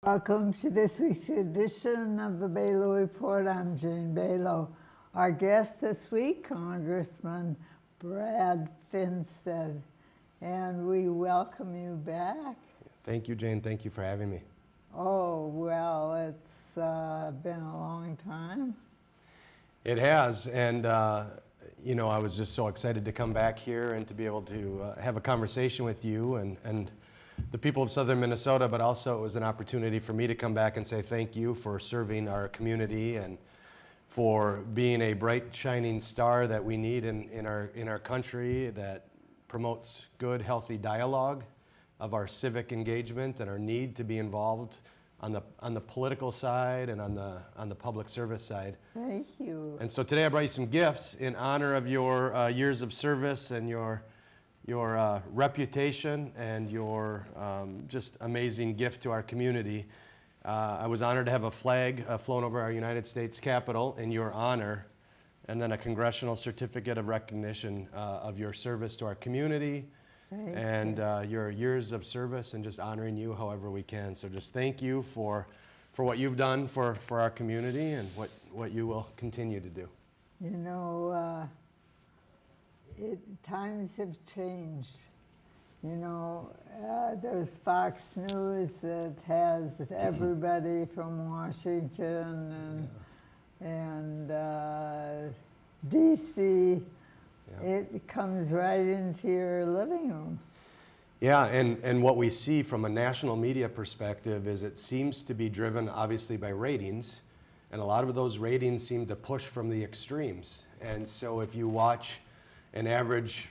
Welcome to this week's edition of the Belau Report. I'm Jane Belau. Our guest this week, Congressman Brad Finsted, and we welcome you back. Thank you, Jane. Thank you for having me. Oh, well, it's been a long time. It has, and I was just so excited to come back here and to be able to have a conversation with you and the people of southern Minnesota, but also it was an opportunity for me to come back and say thank you for serving our community and for being a bright, shining star that we need in our country that promotes good, healthy dialogue of our civic engagement and our need to be involved on the political side and on the public service side. Thank you. And so today I brought you some gifts in honor of your years of service and your reputation and your just amazing gift to our community. I was honored to have a flag flown over our United States Capitol in your honor, and then a congressional certificate of recognition of your service to our community and your years of service, and just honoring you however we can. So just thank you for what you've done for our community and what you will continue to do. You know, times have changed. You know, there's Fox News that has everybody from Washington and DC. Yeah. It comes right into your living room. Yeah, and what we see from a national media perspective is it seems to be driven obviously by ratings, and a lot of those ratings seem to push from the extremes. And so if you watch an average,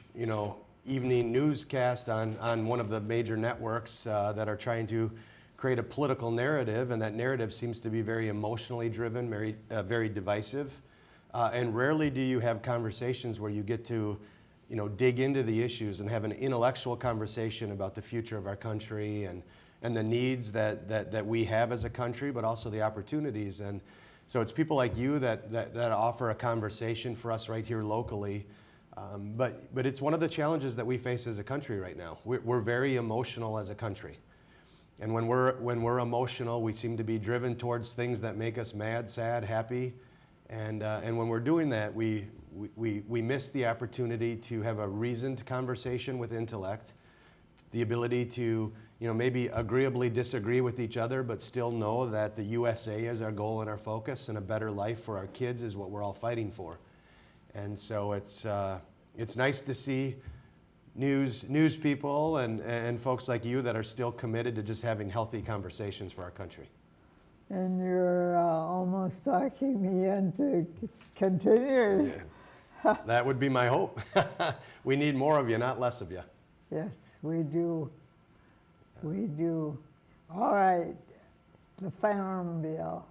evening newscast on one of the major networks that are trying to create a political narrative, and that narrative seems to be very emotionally driven, very divisive. And rarely do you have conversations where you get to, dig into the issues and have an intellectual conversation about the future of our country and the needs that we have as a country, but also the opportunities. And so it's people like you that offer a conversation for us right here locally. But it's one of the challenges that we face as a country right now. We're very emotional as a country. And when we're emotional, we seem to be driven towards things that make us mad, sad, happy. And when we're doing that, we miss the opportunity to have a reasoned conversation with intellect, the ability to maybe agreeably disagree with each other, but still know that the USA is our goal and our focus, and a better life for our kids is what we're all fighting for. And so it's nice to see news people and folks like you that are still committed to just having healthy conversations for our country. And you're almost talking me into continuing. Yeah. That would be my hope. We need more of you, not less of you. Yes, we do. We do. All right, the Farm Bill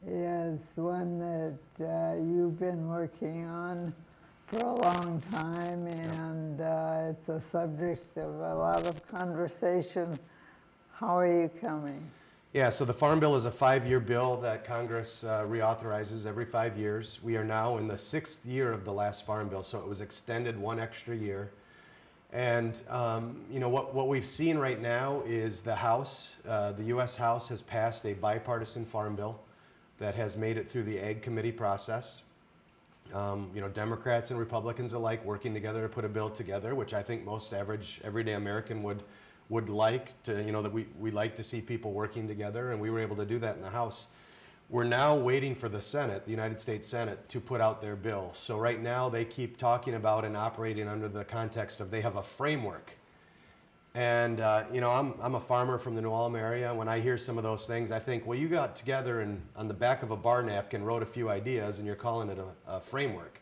is one that you've been working on for a long time, and it's a subject of a lot of conversation. How are you coming? Yeah, so the Farm Bill is a 5-year bill that Congress reauthorizes every 5 years. We are now in the 6th year of the last Farm Bill, so it was extended 1 extra year. And what we've seen right now is the House, the U.S. House has passed a bipartisan Farm Bill that has made it through the Ag Committee process. Democrats and Republicans alike working together to put a bill together, which I think most average, everyday American would like to, that we like to see people working together, and we were able to do that in the House. We're now waiting for the Senate, the United States Senate, to put out their bill. So right now they keep talking about and operating under the context of they have a framework. And, I'm a farmer from the New Ulm area. When I hear some of those things, I think, well, you got together and on the back of a bar napkin wrote a few ideas and you're calling it a framework.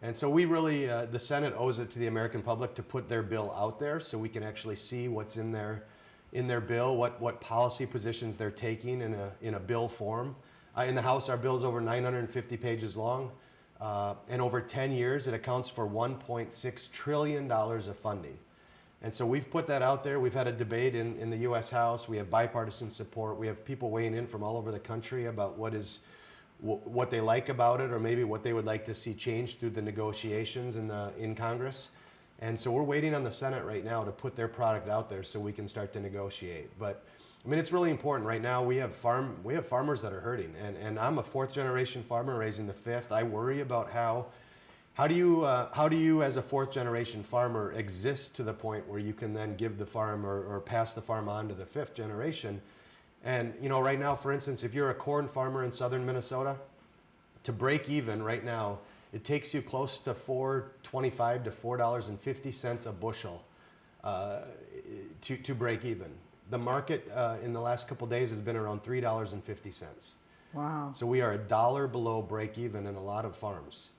And so we really, the Senate owes it to the American public to put their bill out there so we can actually see what's in their bill, what policy positions they're taking in a bill form. In the House, our bill is over 950 pages long. And over 10 years, it accounts for $1.6 trillion of funding. And so we've put that out there. We've had a debate in the U.S. House. We have bipartisan support. We have people weighing in from all over the country about what they like about it, or maybe what they would like to see changed through the negotiations in Congress. And so we're waiting on the Senate right now to put their product out there so we can start to negotiate. But I mean, it's really important. Right now we have farmers that are hurting, and I'm a fourth generation farmer raising the fifth. I worry about how do you as a fourth generation farmer exist to the point where you can then give the farm or pass the farm on to the fifth generation. And you know, right now, for instance, if you're a corn farmer in southern Minnesota, to break even right now, it takes you close to $4.25 to $4.50 a bushel to break even. The market in the last couple days has been around $3.50. Wow. So we are $1 below break even in a lot of farms.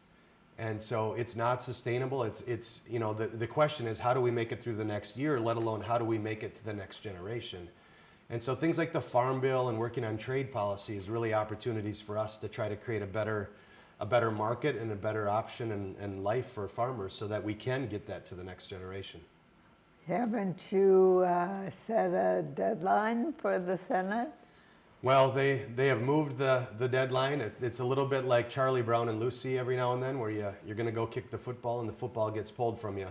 And so it's not sustainable. It's you know, the question is, how do we make it through the next year, let alone how do we make it to the next generation? And so things like the Farm Bill and working on trade policy is really opportunities for us to try to create a better market and a better option and life for farmers so that we can get that to the next generation. Haven't you set a deadline for the Senate? Well, they have moved the deadline. It's a little bit like Charlie Brown and Lucy every now and then, where you're going to go kick the football and the football gets pulled from you.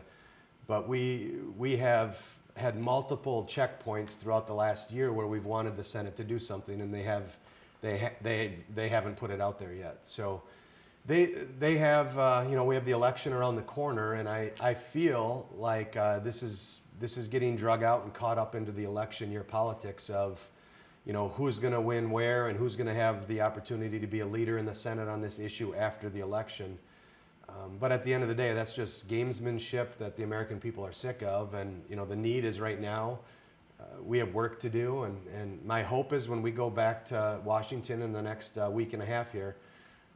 But we have had multiple checkpoints throughout the last year where we've wanted the Senate to do something, and they haven't put it out there yet. So they have you know, we have the election around the corner, and I feel like this is getting drug out and caught up into the election year politics of, you know, who's going to win where and who's going to have the opportunity to be a leader in the Senate on this issue after the election. But at the end of the day, that's just gamesmanship that the American people are sick of. And, you know, the need is right now. We have work to do. And my hope is when we go back to Washington in the next week and a half here,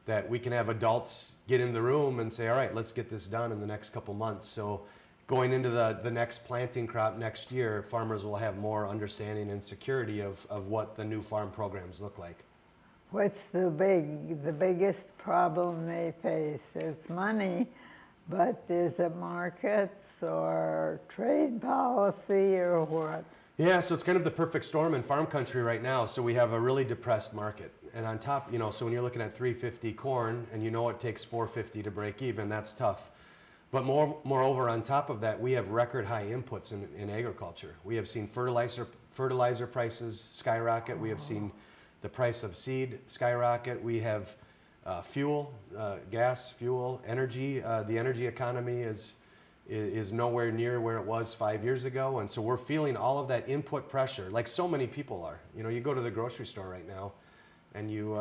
that we can have adults get in the room and say, all right, let's get this done in the next couple months. So going into the next planting crop next year, farmers will have more understanding and security of what the new farm programs look like. What's the biggest problem they face? It's money, but is it markets or trade policy or what? Yeah, so it's kind of the perfect storm in farm country right now. So we have a really depressed market. And on top, you know, so when you're looking at $3.50 corn and you know it takes $4.50 to break even, that's tough. But moreover, on top of that, we have record high inputs in agriculture. We have seen fertilizer prices skyrocket. We have seen the price of seed skyrocket. We have fuel, gas, fuel, energy. The energy economy is nowhere near where it was 5 years ago. And so we're feeling all of that input pressure, like so many people are. You know, you go to the grocery store right now and you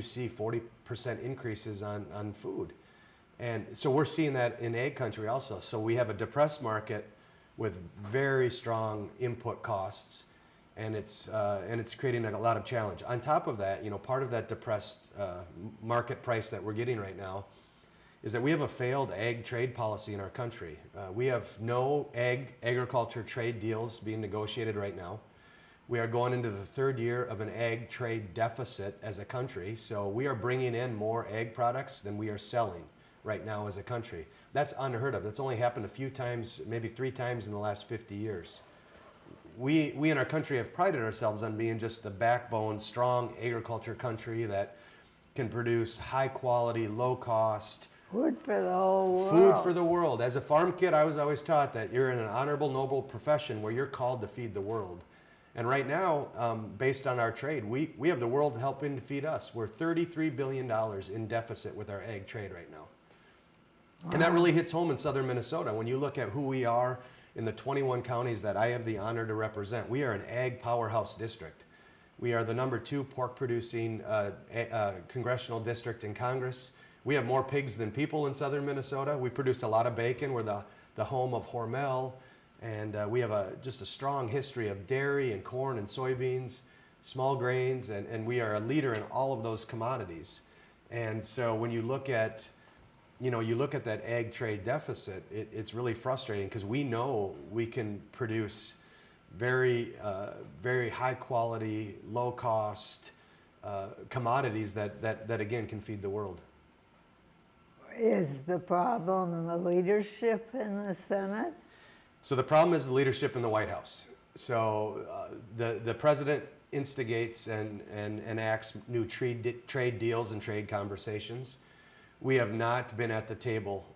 see 40% increases on food. And so we're seeing that in ag country also. So we have a depressed market with very strong input costs, and it's creating a lot of challenge. On top of that, you know, part of that depressed market price that we're getting right now is that we have a failed ag trade policy in our country. We have no agriculture trade deals being negotiated right now. We are going into the third year of an ag trade deficit as a country. So we are bringing in more ag products than we are selling right now as a country. That's unheard of. That's only happened a few times, maybe 3 times in the last 50 years. We in our country have prided ourselves on being just the backbone, strong agriculture country that can produce high quality, low cost Food for the whole world. food for the world. As a farm kid, I was always taught that you're in an honorable, noble profession where you're called to feed the world. And right now, based on our trade, we have the world helping to feed us. We're $33 billion in deficit with our ag trade right now. And that really hits home in southern Minnesota. When you look at who we are in the 21 counties that I have the honor to represent, we are an ag powerhouse district. We are the #2 pork producing congressional district in Congress. We have more pigs than people in southern Minnesota. We produce a lot of bacon. We're the home of Hormel. And we have just a strong history of dairy and corn and soybeans, small grains, and we are a leader in all of those commodities. And so when you look at that ag trade deficit, it's really frustrating because we know we can produce very high quality, low cost commodities that again can feed the world. Is the problem the leadership in the Senate? So the problem is the leadership in the White House. So the president instigates and enacts new trade deals and trade conversations. We have not been at the table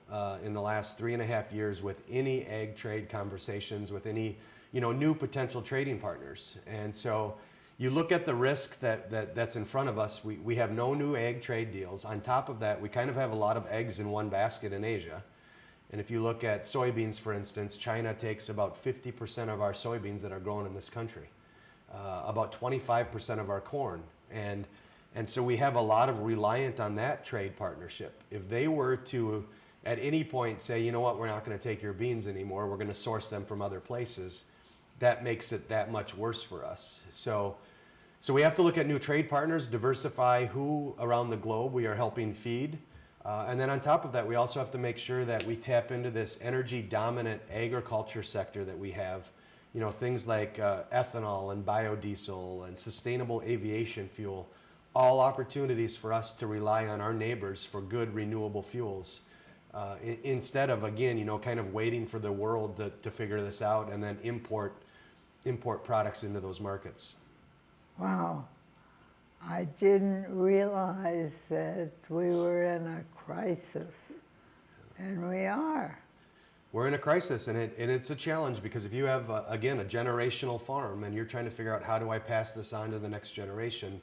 in the last 3.5 years with any ag trade conversations, with any new potential trading partners. And so you look at the risk that's in front of us. We have no new ag trade deals. On top of that, we kind of have a lot of eggs in one basket in Asia. And if you look at soybeans, for instance, China takes about 50% of our soybeans that are grown in this country, about 25% of our corn. And so we have a lot of reliant on that trade partnership. If they were to, at any point, say, you know what, we're not going to take your beans anymore, we're going to source them from other places, that makes it that much worse for us. So we have to look at new trade partners, diversify who around the globe we are helping feed. And then on top of that, we also have to make sure that we tap into this energy-dominant agriculture sector that we have. Things like ethanol and biodiesel and sustainable aviation fuel, all opportunities for us to rely on our neighbors for good renewable fuels. Instead of, again, kind of waiting for the world to figure this out and then import products into those markets. Wow. I didn't realize that we were in a crisis, and we are. We're in a crisis, and it's a challenge because if you have, again, a generational farm and you're trying to figure out how do I pass this on to the next generation,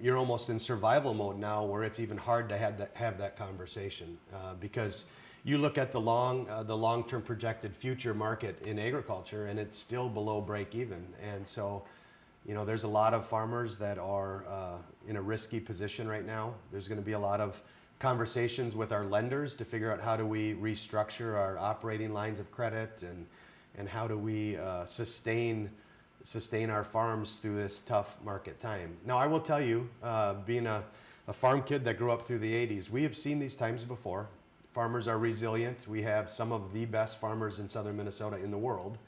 you're almost in survival mode now where it's even hard to have that conversation because you look at the long-term projected future market in agriculture and it's still below break even. And so, there's a lot of farmers that are in a risky position right now. There's going to be a lot of conversations with our lenders to figure out how do we restructure our operating lines of credit and how do we sustain our farms through this tough market time. Now, I will tell you, being a farm kid that grew up through the 80s, we have seen these times before. Farmers are resilient. We have some of the best farmers in southern Minnesota in the world.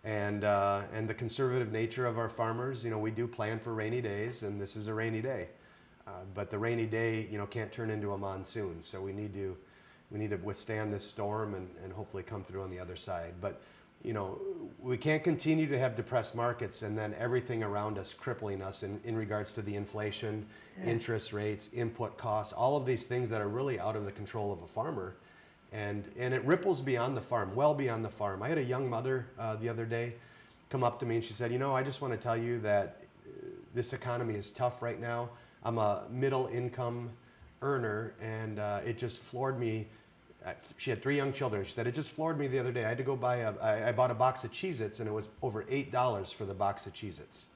And the conservative nature of our farmers, we do plan for rainy days, and this is a rainy day. But the rainy day, can't turn into a monsoon. So we need to withstand this storm and hopefully come through on the other side. But we can't continue to have depressed markets and then everything around us crippling us in regards to the inflation, interest rates, input costs, all of these things that are really out of the control of a farmer. And it ripples beyond the farm, well beyond the farm. I had a young mother the other day come up to me and she said, I just want to tell you that this economy is tough right now. I'm a middle income earner and it just floored me. She had 3 young children. She said, it just floored me the other day. I had to go I bought a box of Cheez-Its and it was over $8 for the box of Cheez-Its.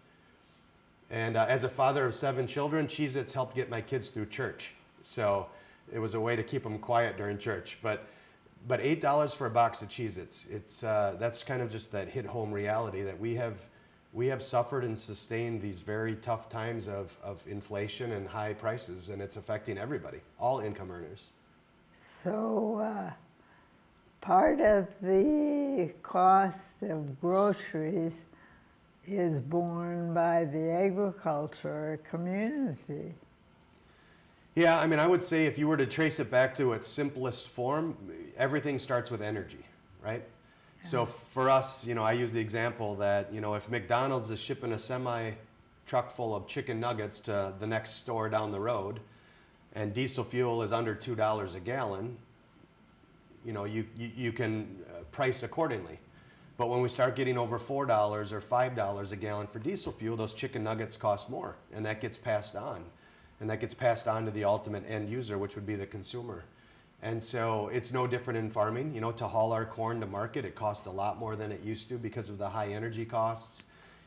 And as a father of 7 children, Cheez-Its helped get my kids through church. So it was a way to keep them quiet during church. But $8 for a box of Cheez-Its, that's kind of just that hit home reality that we have suffered and sustained these very tough times of inflation and high prices, and it's affecting everybody, all income earners. So part of the cost of groceries is borne by the agriculture community. Yeah, I would say if you were to trace it back to its simplest form, everything starts with energy, right? Yeah. So for us, I use the example that, if McDonald's is shipping a semi-truck full of chicken nuggets to the next store down the road, and diesel fuel is under $2 a gallon, you can price accordingly. But when we start getting over $4 or $5 a gallon for diesel fuel, those chicken nuggets cost more, and that gets passed on. And that gets passed on to the ultimate end user, which would be the consumer. And so it's no different in farming. To haul our corn to market, it costs a lot more than it used to because of the high energy costs.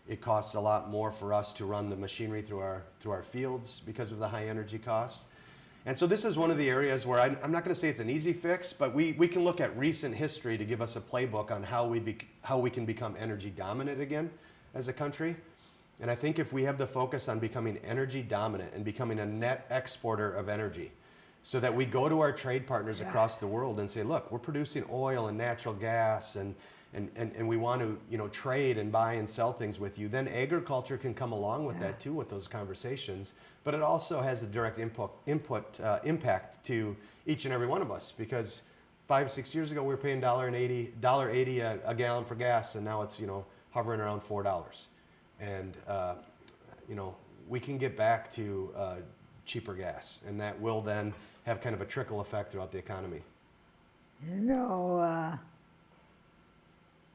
It costs a lot more for us to run the machinery through our fields because of the high energy costs. And so this is one of the areas where I'm not going to say it's an easy fix, but we can look at recent history to give us a playbook on how we can become energy dominant again as a country. And I think if we have the focus on becoming energy dominant and becoming a net exporter of energy, so that we go to our trade partners across the world and say, look, we're producing oil and natural gas and we want to trade and buy and sell things with you, then agriculture can come along with that too, with those conversations. But it also has a direct impact to each and every one of us, because 5-6 years ago we were paying $1.80 a gallon for gas, and now it's hovering around $4. And we can get back to cheaper gas, and that will then have kind of a trickle effect throughout the economy. You know,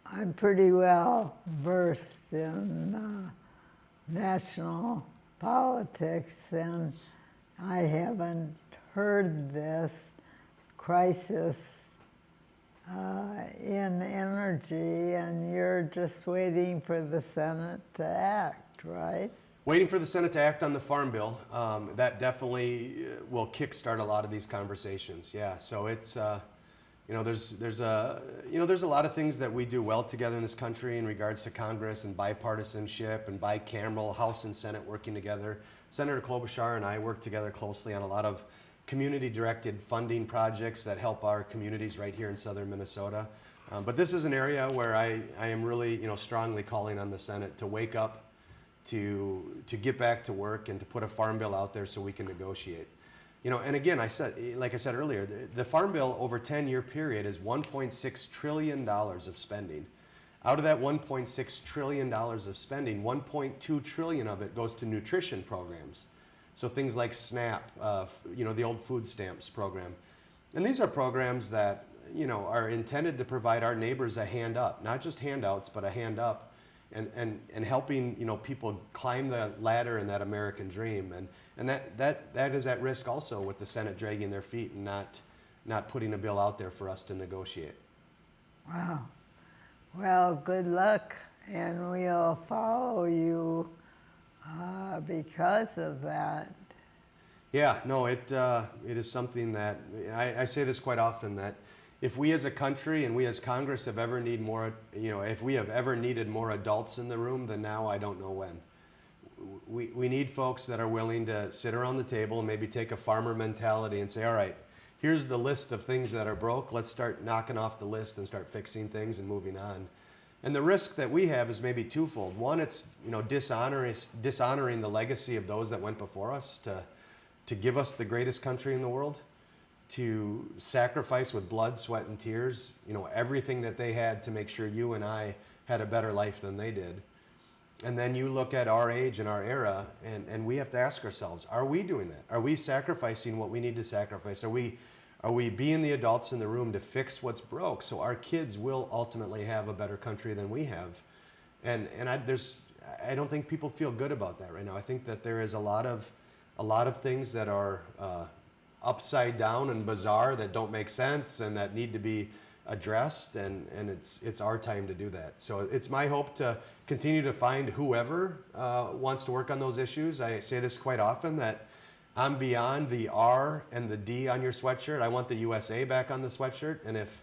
I'm pretty well versed in national politics, and I haven't heard this crisis in energy, and you're just waiting for the Senate to act, right? Waiting for the Senate to act on the Farm Bill. That definitely will kickstart a lot of these conversations. Yeah, so it's there's a lot of things that we do well together in this country in regards to Congress and bipartisanship and bicameral, House and Senate working together. Senator Klobuchar and I work together closely on a lot of community-directed funding projects that help our communities right here in southern Minnesota. But this is an area where I am really strongly calling on the Senate to wake up, to get back to work, and to put a farm bill out there so we can negotiate. And again, like I said earlier, the Farm Bill over a 10-year period is $1.6 trillion of spending. Out of that $1.6 trillion of spending, $1.2 trillion of it goes to nutrition programs. So things like SNAP, the old food stamps program. And these are programs that, are intended to provide our neighbors a hand up, not just handouts, but a hand up, and helping, people climb the ladder in that American dream. And that is at risk also with the Senate dragging their feet and not putting a bill out there for us to negotiate. Wow. Well, good luck, and we'll follow you because of that. Yeah, no, it is something that I say this quite often, that if we as a country and we as Congress have ever need more, if we have ever needed more adults in the room, then now I don't know when. We need folks that are willing to sit around the table and maybe take a farmer mentality and say, all right, here's the list of things that are broke. Let's start knocking off the list and start fixing things and moving on. And the risk that we have is maybe twofold. One, it's dishonoring the legacy of those that went before us to give us the greatest country in the world, to sacrifice with blood, sweat, and tears, everything that they had to make sure you and I had a better life than they did. And then you look at our age and our era, and we have to ask ourselves, are we doing that? Are we sacrificing what we need to sacrifice? Are we being the adults in the room to fix what's broke so our kids will ultimately have a better country than we have? And I don't think people feel good about that right now. I think that there is a lot of things that are upside down and bizarre that don't make sense and that need to be addressed, and it's our time to do that. So it's my hope to continue to find whoever wants to work on those issues. I say this quite often, that I'm beyond the R and the D on your sweatshirt. I want the USA back on the sweatshirt, and if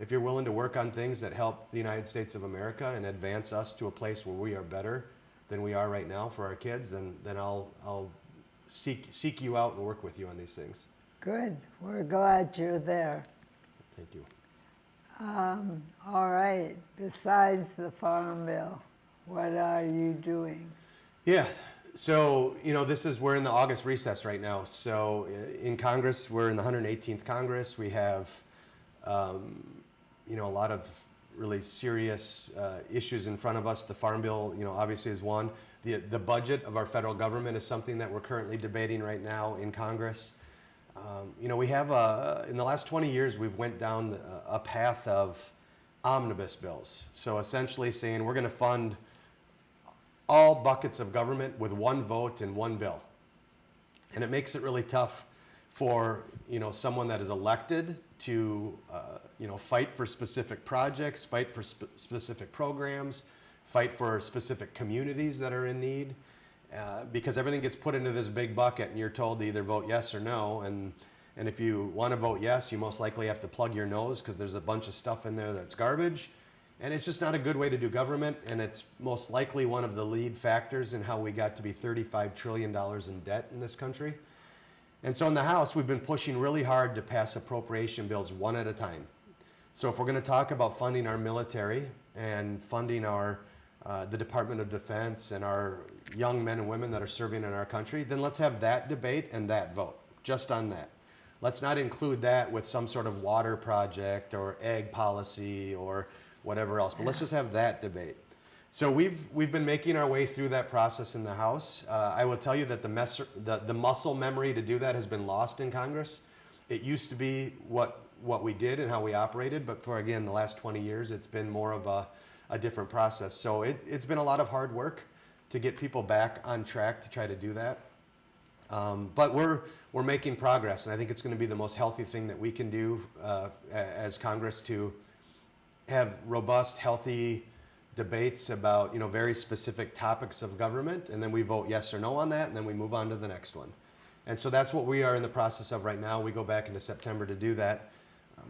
you're willing to work on things that help the United States of America and advance us to a place where we are better than we are right now for our kids, then I'll seek you out and work with you on these things. Good. We're glad you're there. Thank you. All right. Besides the Farm Bill, what are you doing? Yeah. So, we're in the August recess right now. So in Congress, we're in the 118th Congress. We have, a lot of really serious issues in front of us. The Farm Bill, obviously is one. The budget of our federal government is something that we're currently debating right now in Congress. We have, in the last 20 years, we've went down a path of omnibus bills. So essentially saying we're going to fund all buckets of government with one vote and one bill. And it makes it really tough for, someone that is elected to, fight for specific projects, fight for specific programs, fight for specific communities that are in need. Because everything gets put into this big bucket and you're told to either vote yes or no. And if you want to vote yes, you most likely have to plug your nose because there's a bunch of stuff in there that's garbage. And it's just not a good way to do government. And it's most likely one of the lead factors in how we got to be $35 trillion in debt in this country. And so in the House, we've been pushing really hard to pass appropriation bills one at a time. So if we're going to talk about funding our military and funding the Department of Defense and our young men and women that are serving in our country, then let's have that debate and that vote, just on that. Let's not include that with some sort of water project or egg policy or whatever else, but let's just have that debate. So we've been making our way through that process in the House. I will tell you that the muscle memory to do that has been lost in Congress. It used to be what what we did and how we operated, but for, again, the last 20 years, it's been more of a different process. So it's been a lot of hard work to get people back on track to try to do that. But we're making progress, and I think it's going to be the most healthy thing that we can do as Congress to have robust, healthy debates about, you know, very specific topics of government, and then we vote yes or no on that, and then we move on to the next one. And so that's what we are in the process of right now. We go back into September to do that.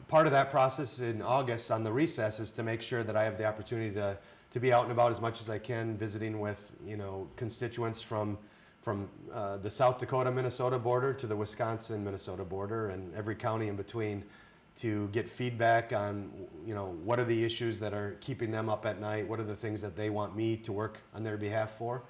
Part of that process in August on the recess is to make sure that I have the opportunity to be out and about as much as I can, visiting with, you know, constituents from the South Dakota-Minnesota border to the Wisconsin-Minnesota border and every county in between, to get feedback on, you know, what are the issues that are keeping them up at night, what are the things that they want me to work on their behalf for.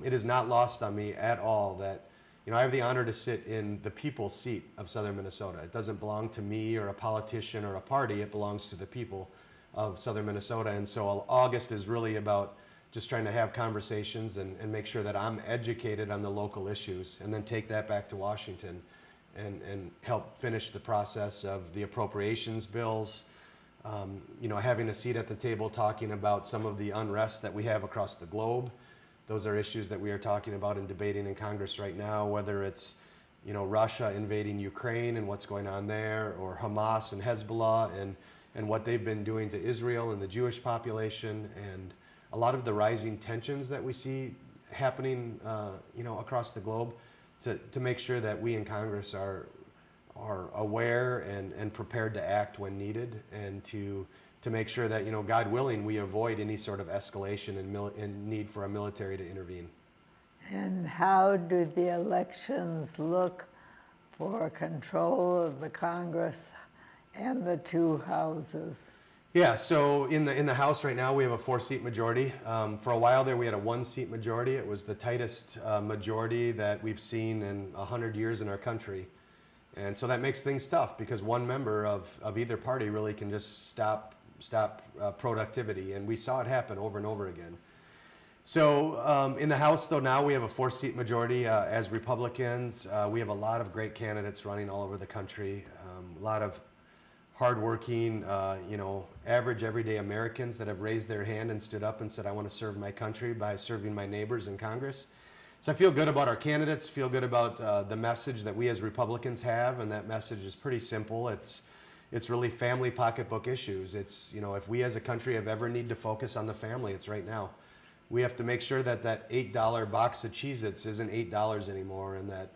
It is not lost on me at all that, you know, I have the honor to sit in the people's seat of Southern Minnesota. It doesn't belong to me or a politician or a party, it belongs to the people of Southern Minnesota. And so August is really about just trying to have conversations and make sure that I'm educated on the local issues, and then take that back to Washington and help finish the process of the appropriations bills, you know, having a seat at the table talking about some of the unrest that we have across the globe. Those are issues that we are talking about and debating in Congress right now, whether it's, you know, Russia invading Ukraine and what's going on there, or Hamas and Hezbollah and what they've been doing to Israel and the Jewish population, and a lot of the rising tensions that we see happening, you know, across the globe, to make sure that we in Congress are aware and prepared to act when needed, and to make sure that, you know, God willing, we avoid any sort of escalation and need for a military to intervene. And how do the elections look for control of the Congress and the two houses? Yeah, so in the House right now, we have a 4-seat majority. For a while there, we had a 1-seat majority. It was the tightest majority that we've seen in 100 years in our country. And so that makes things tough, because one member of either party really can just stop productivity. And we saw it happen over and over again. So in the House, though, now we have a 4-seat majority as Republicans. We have a lot of great candidates running all over the country, a lot of hardworking, you know, average everyday Americans that have raised their hand and stood up and said, I want to serve my country by serving my neighbors in Congress. So I feel good about our candidates, feel good about the message that we as Republicans have, and that message is pretty simple. It's really family pocketbook issues. It's, you know, if we as a country have ever need to focus on the family, it's right now. We have to make sure that that $8 box of Cheez-Its isn't $8 anymore, and that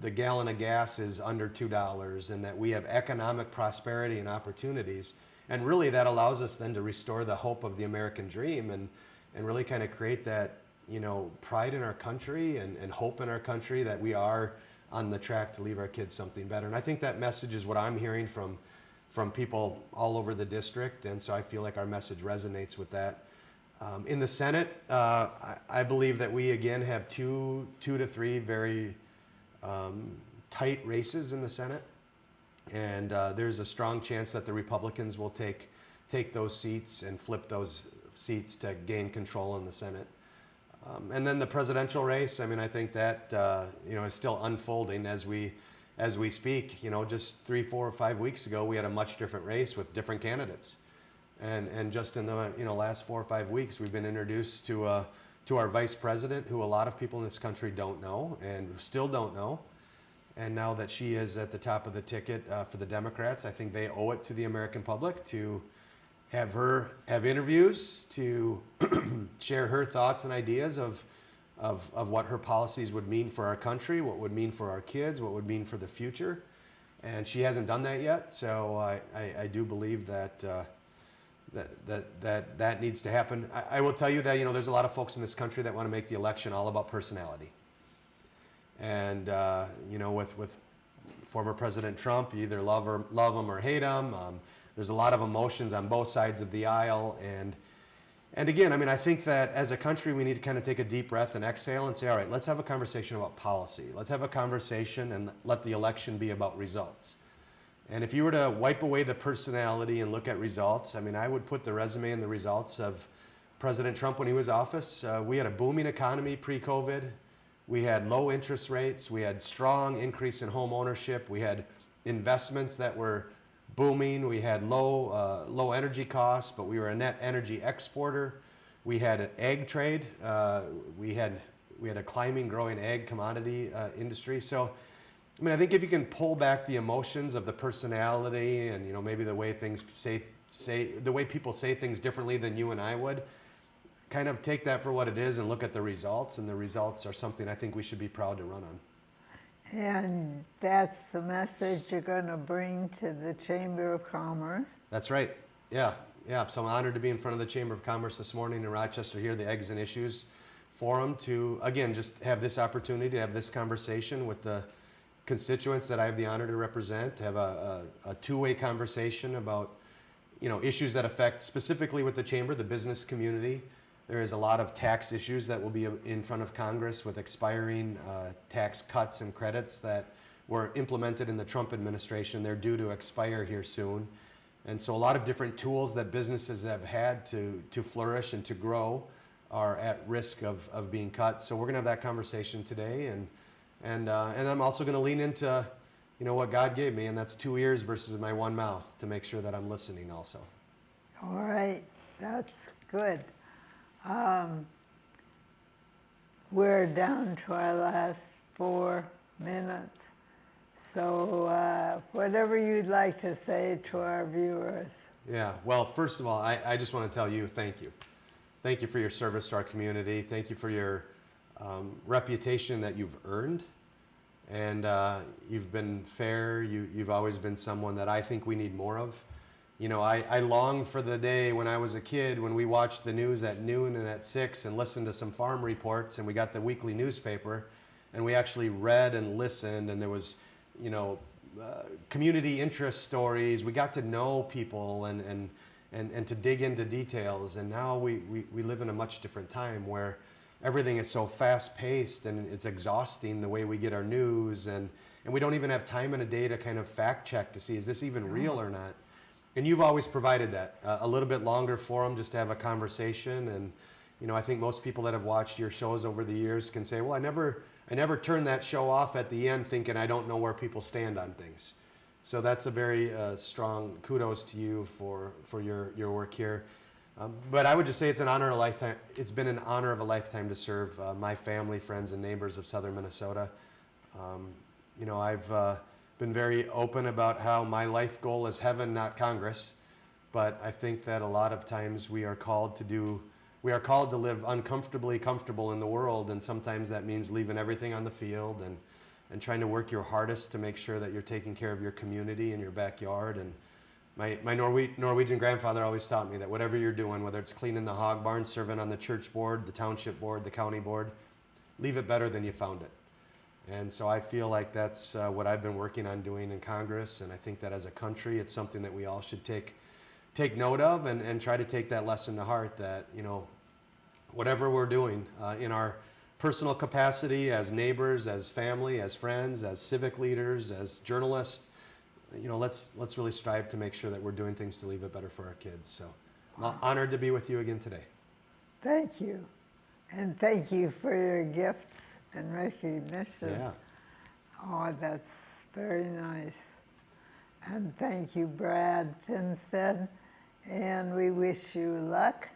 the gallon of gas is under $2, and that we have economic prosperity and opportunities. And really that allows us then to restore the hope of the American dream, and really kind of create that, you know, pride in our country and hope in our country that we are on the track to leave our kids something better. And I think that message is what I'm hearing from people all over the district, and so I feel like our message resonates with that. In the Senate, I believe that we again have two to three very tight races in the Senate, and there's a strong chance that the Republicans will take those seats and flip those seats to gain control in the Senate. And then the presidential race, I mean, I think that you know, is still unfolding as we speak. You know, just 3, 4, or 5 weeks ago, we had a much different race with different candidates, and just in the, you know, last 4 or 5 weeks, we've been introduced to our vice president, who a lot of people in this country don't know and still don't know. And now that she is at the top of the ticket for the Democrats, I think they owe it to the American public to have her have interviews, to share her thoughts and ideas of what her policies would mean for our country, what would mean for our kids, what would mean for the future. And she hasn't done that yet, so I do believe that that needs to happen. I will tell you that, you know, there's a lot of folks in this country that want to make the election all about personality. And you know, with former President Trump, you either love him or hate him. There's a lot of emotions on both sides of the aisle, and again, I mean, I think that as a country, we need to kind of take a deep breath and exhale and say, all right, let's have a conversation about policy. Let's have a conversation and let the election be about results. And if you were to wipe away the personality and look at results, I mean, I would put the resume and the results of President Trump when he was in office. We had a booming economy pre-COVID. We had low interest rates. We had strong increase in home ownership. We had investments that were booming. We had low energy costs, but we were a net energy exporter. We had an egg trade. We had a climbing, growing egg commodity industry. So, I mean, I think if you can pull back the emotions of the personality and, you know, maybe the way things the way people say things differently than you and I would, kind of take that for what it is and look at the results, and the results are something I think we should be proud to run on. And that's the message you're going to bring to the Chamber of Commerce. That's right. Yeah. So I'm honored to be in front of the Chamber of Commerce this morning in Rochester here, the Eggs and Issues Forum, to, again, just have this opportunity to have this conversation with the constituents that I have the honor to represent, to have a two-way conversation about, you know, issues that affect specifically with the Chamber, the business community. There is a lot of tax issues that will be in front of Congress with expiring tax cuts and credits that were implemented in the Trump administration. They're due to expire here soon. And so a lot of different tools that businesses have had to flourish and to grow are at risk of being cut. So we're going to have that conversation today. And I'm also going to lean into, you know, what God gave me, and that's 2 ears versus my one mouth, to make sure that I'm listening also. All right, that's good. We're down to our last 4 minutes. So whatever you'd like to say to our viewers. Yeah, well, first of all, I just want to tell you thank you. Thank you for your service to our community. Thank you for your reputation that you've earned. And you've been fair. You've always been someone that I think we need more of. You know, I long for the day when I was a kid when we watched the news at noon and at 6 and listened to some farm reports, and we got the weekly newspaper and we actually read and listened, and there was, you know, community interest stories. We got to know people and to dig into details. And now we live in a much different time where everything is so fast-paced and it's exhausting the way we get our news, and we don't even have time in a day to kind of fact check to see, is this even real or not? And you've always provided that, a little bit longer forum just to have a conversation. And, you know, I think most people that have watched your shows over the years can say, well, I never turned that show off at the end thinking I don't know where people stand on things. So that's a very strong kudos to you for your work here. But I would just say it's an honor of a lifetime. It's been an honor of a lifetime to serve my family, friends, and neighbors of southern Minnesota. You know, I've been very open about how my life goal is heaven, not Congress. But I think that a lot of times we are called to live uncomfortably comfortable in the world, and sometimes that means leaving everything on the field and trying to work your hardest to make sure that you're taking care of your community and your backyard. And my Norwegian grandfather always taught me that whatever you're doing, whether it's cleaning the hog barn, serving on the church board, the township board, the county board, leave it better than you found it. And so I feel like that's what I've been working on doing in Congress, and I think that as a country, it's something that we all should take note of and try to take that lesson to heart, that, you know, whatever we're doing in our personal capacity, as neighbors, as family, as friends, as civic leaders, as journalists, you know, let's really strive to make sure that we're doing things to leave it better for our kids. So I'm honored to be with you again today. Thank you. And thank you for your gifts and recognition. Yeah. Oh, that's very nice. And thank you, Brad Finsted. And we wish you luck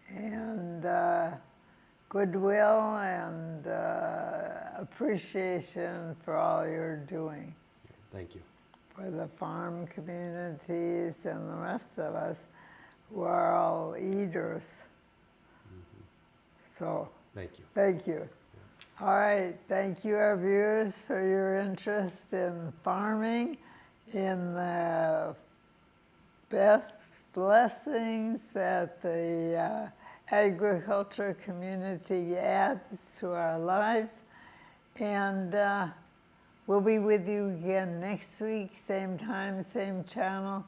and goodwill and appreciation for all you're doing. Thank you. For the farm communities and the rest of us who are all eaters. So, thank you. Thank you. Yeah. All right, thank you, our viewers, for your interest in farming, in the best blessings that the agriculture community adds to our lives. And we'll be with you again next week, same time, same channel.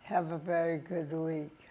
Have a very good week.